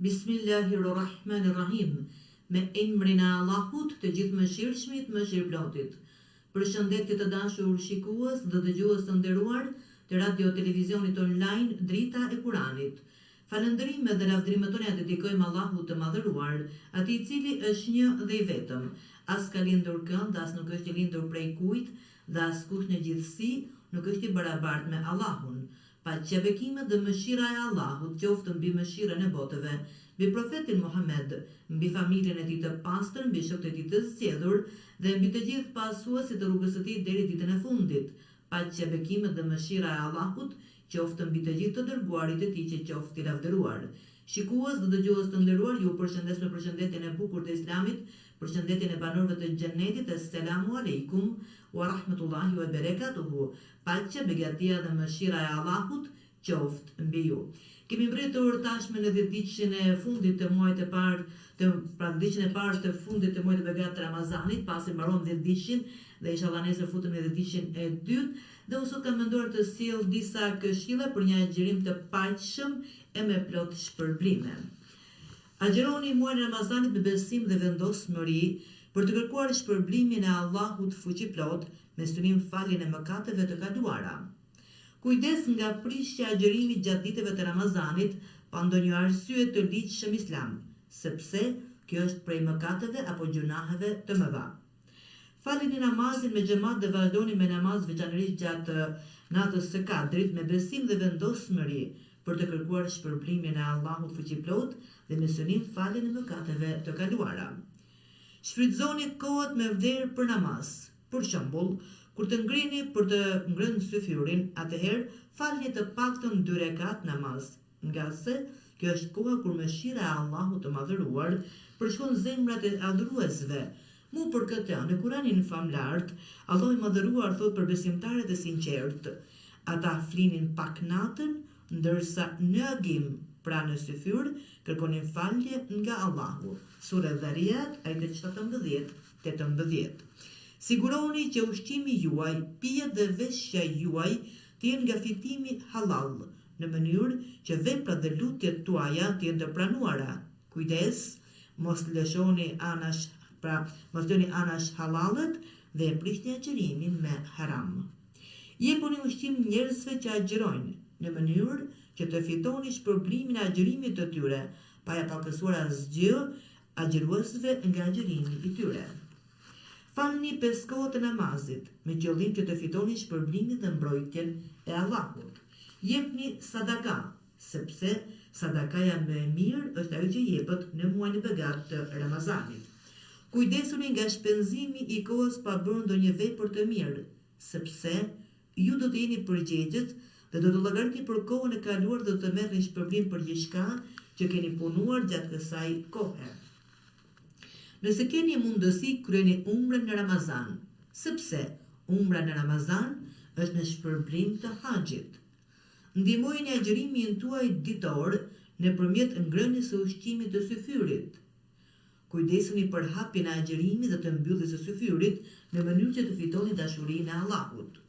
Bismillahirrahmanirrahim. Me emrin e Allahut, të gjithëmëshirshmit, mëshirëplotit. Përshëndetje të dashur shikues dhe dëgjues të nderuar të radio televizionit online Drita e Kuranit. Falëndërime dhe lavdërimet tona dedikojmë Allahut të madhëruar, atij i cili është një dhe i vetëm. As ka lindur kënd, as nuk është i lindur prej kujt, dhe askush në gjithësi nuk është i barabartë me Allahun. Paqja, bekimet dhe mëshira e Allahut qoftë mbi mëshirën e botëve, mbi profetin Muhammed, mbi familjen e tij të pastër, mbi shokët e tij të zgjedhur dhe mbi të gjithë pasuesit të rrugës së tij deri ditën e fundit. Paqja, bekimet dhe mëshira e Allahut qoftë mbi të gjithë të dërguarit e tij që qoftë i lavdëruar. Shikues dhe dëgjues të nderuar, ju përshëndes me përshëndetjen e bukur të Islamit, përshëndetjen e banorëve të xhenetit. Assalamu alaikum wa rahmatullahi wa barakatuhu. Paqja, begatia dhe mëshira e Allahut qoftë mbi ju. Kemi mbërritur tashmë në 10 ditëshin e fundit të muajit të parë, ditëshin e parë të fundit të muajit të begat të Ramazanit, pasi mbaron 10 ditëshin dhe inshallah nesër futemi në 10 ditëshin e dytë, dhe unë sot kam menduar të sjell disa këshilla për një agjërim të paqshëm e me plot shpërblime. Agjëroni muajin e Ramazanit me besim dhe vendosmëri për të kërkuar shpërblimin e Allahut fuqiplot me synim faljen e mëkateve të kaluara. Kujdes nga prishja e agjërimit gjatë ditëve të Ramazanit pa ndonjë arsye të ligjshëm islam, sepse kjo është prej mëkateve apo gjunaheve të mëdha. Falini namazin me xhamat dhe vazhdoni me namaz veçanërisht gjatë natës së Kadrit me besim dhe vendosmëri për të kërkuar shpërblimin e Allahut fuqiplot dhe me synim faljen e mëkateve të kaluara. Shfrytëzoni kohët me vlerë për namaz. Për shembull, kur të ngrini për të ngrënë syfyrin, atëherë falni të paktën 2 rekat namaz, nga se kjo është koha kur mëshira e Allahut të madhëruar përshkon zemrat e adhuruesve. Mu për këtë, në Kuranin famlart, Allah i madhëruar thot për besimtarët e sinqertë, ata flinin pak natën, ndërsa në agim, pra në syfyr, kërkonin falje nga Allahu. Sura Dhariyat, ajetet 17-18. Siguroni që ushqimi juaj, pijet dhe veshja juaj të jenë nga fitimi halal, në mënyrë që veprat dhe lutjet tuaja të jenë të pranuara. Kujdes, mos lëshoni anash, mos lëni anash halalet dhe prishni agjërimin me haram. Jepuni ushqim njerëzve që agjërojnë, në mënyrë që të fitoni shpërblimin e agjërimit të tyre, pa ja pakësuar asgjë agjëruesve nga agjërimi i tyre. Falni 5 kohët e namazit, me qëllim që të fitoni shpërblimin dhe mbrojtjen e Allahut. Jepni sadaka, sepse sadakaja më e mirë është ajo që jepet në muajin e begat të Ramazanit. Kujdesuni nga shpenzimi i kohës pa bërë ndonjë vepër të mirë, sepse ju do të jeni përgjegjës dhe do të llogaritni për kohën e kaluar dhe do të merrni shpërblim për gjithçka që keni punuar gjatë kësaj kohe. Nëse keni mundësi, kryeni umrën në Ramazan, sepse umra në Ramazan është në shpërblim të haxhit. Ndihmojeni agjërimin tuaj ditor nëpërmjet ngrënies së ushqimit të syfyrit. Kujdesuni për hapjen e agjërimit dhe të mbylljes së syfyrit në mënyrë që të fitoni dashurinë e Allahut.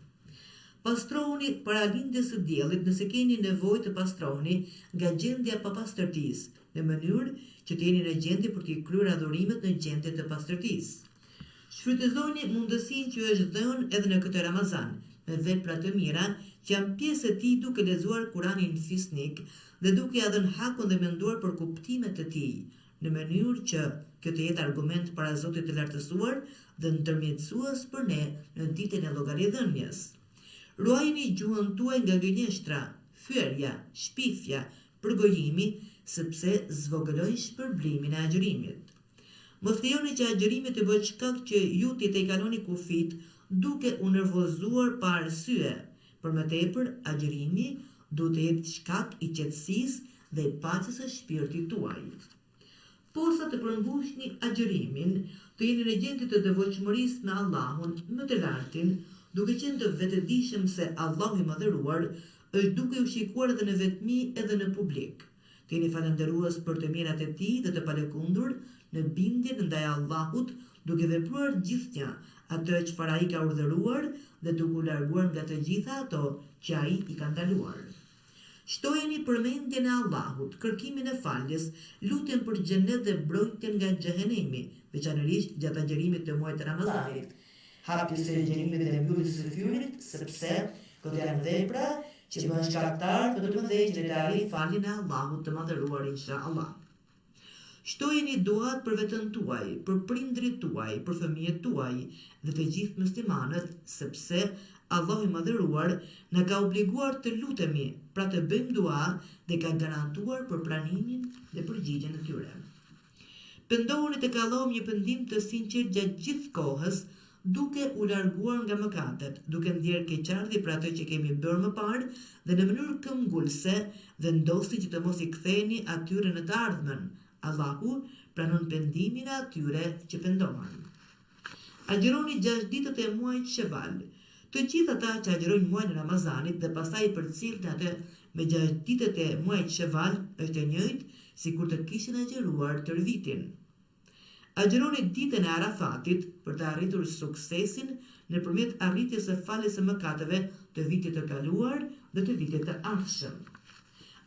Pastrohuni para lindjes së diellit nëse keni nevojë të pastrohuni nga gjendja e papastërtisë, në mënyrë që të jeni në gjendje për të kryer adhurimet në gjendje të pastërtisë. Shfrytëzoni mundësinë që është dhënë edhe në këtë Ramazan, me vepra të mira që janë pjesë e tij, duke lexuar Kuranin fisnik dhe duke ia dhënë hakun dhe menduar për kuptimet e tij, në mënyrë që kjo të jetë argument para Zotit të lartësuar dhe ndërmjetësues për ne në ditën e llogaridhënies. Ruajini gjuhën tuaj nga gënjeshtra, fyerja, shpifja, përgojimi, sepse zvogëlojnë shpërblimin e agjërimit. Mos lejoni që agjërimi të bëjë shkak që ju të kaloni kufit duke u nervozuar pa arsye. Për më tepër, agjërimi duhet të jetë shkak i qetësisë dhe i paqes së shpirtit tuaj. Posa të përmbushni agjërimin, të jeni në gjendje të devotshmërisë me Allahun më të lartin, duke qenë të vetëdijshëm se Allahu i madhëruar është duke u shikuar edhe në vetmi edhe në publik. Të jeni falënderues për të mirat e tij dhe të palëkundur në bindjen ndaj Allahut, duke vepruar gjithnjë atë çfarë ai ka urdhëruar dhe duke u larguar nga të gjitha ato që ai i ka ndaluar. Shtojeni përmendjen e Allahut, kërkimin e faljes, lutjen për xhenet dhe mbrojtjen nga xhehenemi, veçanërisht gjatë agjerimit të muajit të Ramazanit. Hapjes së agjerimit dhe mbylljes së fyrit, sepse këto janë vepra që bëhen shkaktar të mëdhenjë të arrijë faljen e Allahut të madhëruar inshallah. Shtojeni duat për veten tuaj, për prindrit tuaj, për fëmijët tuaj dhe të gjithë muslimanët, sepse Allahu i madhëruar na ka obliguar të lutemi, pra të bëjmë dua dhe ka garantuar për pranimin dhe përgjigjen e tyre. Pendohuni tek Allahu një pendim të sinqert gjatë gjithë kohës, duke u larguar nga mëkatet, duke ndjerë keqardhje për atë që kemi bërë më parë dhe në mënyrë këmbgulse vendosni që të mos i ktheheni atyre në të ardhmen. Allahu pranon pendimin e atyre që pendohen. Agjeroni 6 ditët e muajit Sheval. Të gjithë ata që agjerojnë muajin e Ramazanit dhe pastaj përcillen atë me 6 ditët e muajit Sheval është e njëjtë sikur të kishin agjeruar tërë vitin. Agjeroni ditën e Arafatit për të arritur suksesin nëpërmjet arritjes së faljes së mëkateve të vitit të kaluar dhe të vitit të ardhshëm.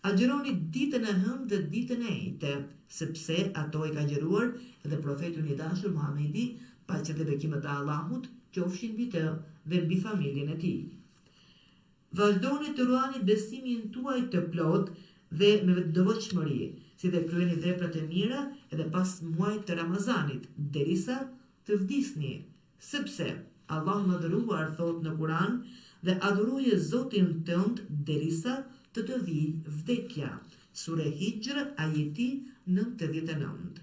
Agjeroni ditën e hënë dhe ditën e ejte, sepse ato i ka agjeruar edhe profeti i dashur Muhamedi, paqja dhe bekimet e Allahut qofshin mbi të dhe mbi familjen e tij. Vazhdoni të ruani besimin tuaj të plot dhe me devotshmëri, si dhe kryeni veprat e mira edhe pas muajit të Ramazanit, derisa të vdisni, sepse Allahu i madhëruar thot në Kur'an dhe adhuroje Zotin tënd derisa të vijë vdekja. Sure Hijr, ajeti 99.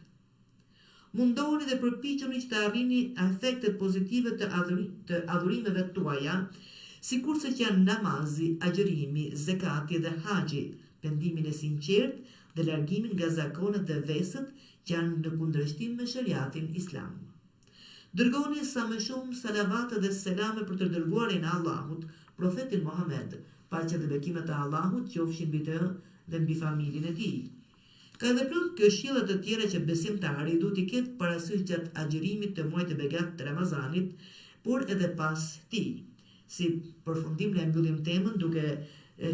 Mundohuni dhe përpiqeni që të arrini efektet pozitive të adhurimeve tuaja, sikurse që janë namazi, agjerimi, zekati dhe haxhi, pendimin e sinqert dhe largimin nga zakonet dhe vesët që janë në kundërshtim me shariatin islam. Dërgoni sa më shumë salavate dhe selame për të dërguarin e Allahut, profetin Muhammed, paqja dhe bekimet e Allahut qofshin mbi të dhe mbi familjen e tij. Ka edhe plot këshilla të tjera që besimtari duhet i ketë parasysh gjatë agjerimit të muajit të begat të Ramazanit, por edhe pas tij. Si përfundim ne mbyllim temën duke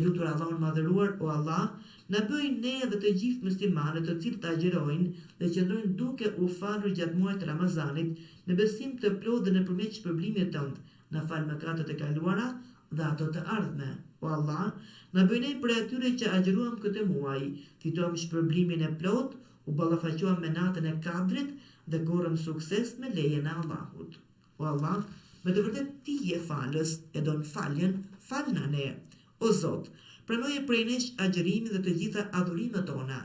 lutur Allahun madhëruar, o Allah, na bëj ne dhe të gjithë muslimanët të cilët agjerojnë dhe qëndrojnë duke u falur gjatë muajit të Ramazanit në besim të plotë dhe nëpërmjet shpërblimit tënd, na fal mëkatet e kaluara dhe ato të ardhme. O Allah, na bëj ne për atyre që agjeruam këtë muaj, fituam shpërblimin e plot, u ballafaquam me natën e Kadrit dhe korrëm sukses me lejen e Allahut. O Allah, me të vërtet ti je falës e don faljen, falna ne. O Zot, pranoje prej nesh agjerimin dhe të gjitha adhurimet tona,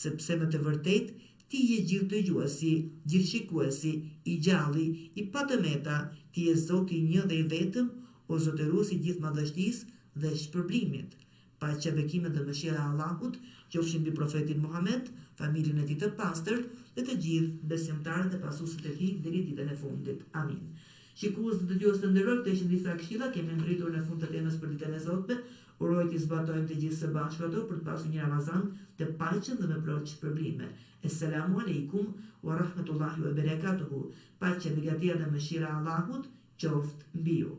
sepse me të vërtet ti je gjithdëgjuesi, gjithshikuesi, i gjalli, i patëmeta, ti je Zoti i një dhe i vetëm, o zotëruesi gjithë madhështisë dhe shpërblimit. Paqja, bekimet dhe mëshira e Allahut qofshin mbi profetin Muhammed, familjen e tij të pastër dhe të gjithë besimtarët dhe pasuesit e tij deri ditën e fundit. Amin. Shikues dhe dëgjues të nderuar, këto ishin disa këshilla kemi ngritur në fund të temës për ditën e sotme. Uroj të zbatojmë të gjithë së bashku ato për të pasur një Ramazan të paqshëm dhe me plot shpërblime. Assalamu alaikum wa rahmatullahi wa barakatuhu. Paqja, begatia dhe mëshira e Allahut qoftë mbi ju.